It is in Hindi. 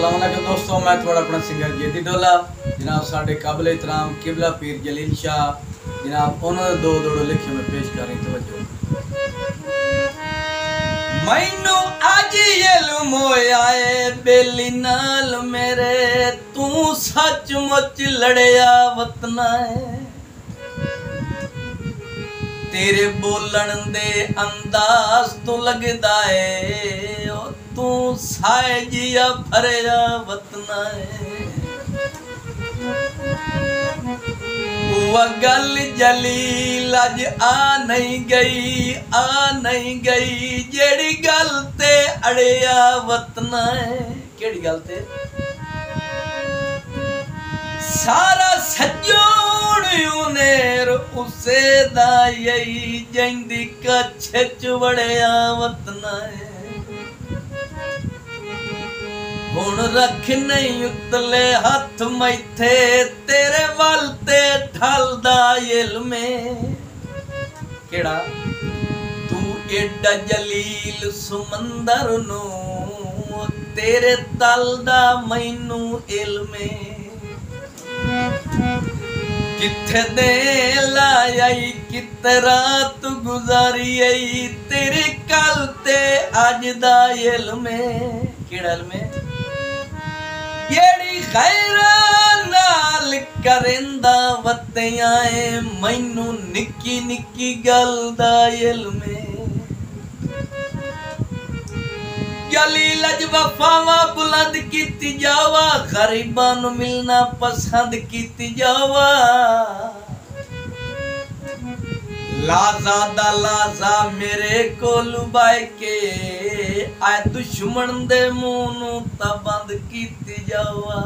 अस्सलाम वालेकुम दोस्तों, मैं थोड़ा अपना सिंगर जेदी डोला जनाब साढ़े काबिल एहतराम किबला पीर जलील शाह जनाब उन्होंने दो दोड़ो लिखे में पेश करें तवज्जो। मैनू आज इल्म होया है बेली नाल मेरे तू सचमुच लड़िया वतना है तेरे बोलन दे अंदाज तो लगदा है तू साए जिया भरया वतना है वो गल जलील अज आ नहीं गई जेड़ी गल ते अड़िया वतना है केड़ी गल ते सारा सजोण उनेर उसे दा यही जंदी कच्छ चुवड़िया वतना है हुण रख नहीं उतले हथ मैथे तेरे वल ते ढलदा इल्म केड़ा तू एडा जलील सुमंदर नो तेरे तल दा मैनू इल्म किथे दे लाई किते रात गुजारी आई तेरे कल ते अज दा इल्म केड़ा इल्म जेड़ी खैरा नाल करिंदा वत्तियां मैनू निक्की निक्की गल दा इल्म जलील अज वफावां बुलंद कीती जावा गरीबां नू मिलना पसंद कीती जावा लाजा दा लाजा मेरे कोल बाय के आए दुश्मन दे मुंह नू ता बंद कीती जावा।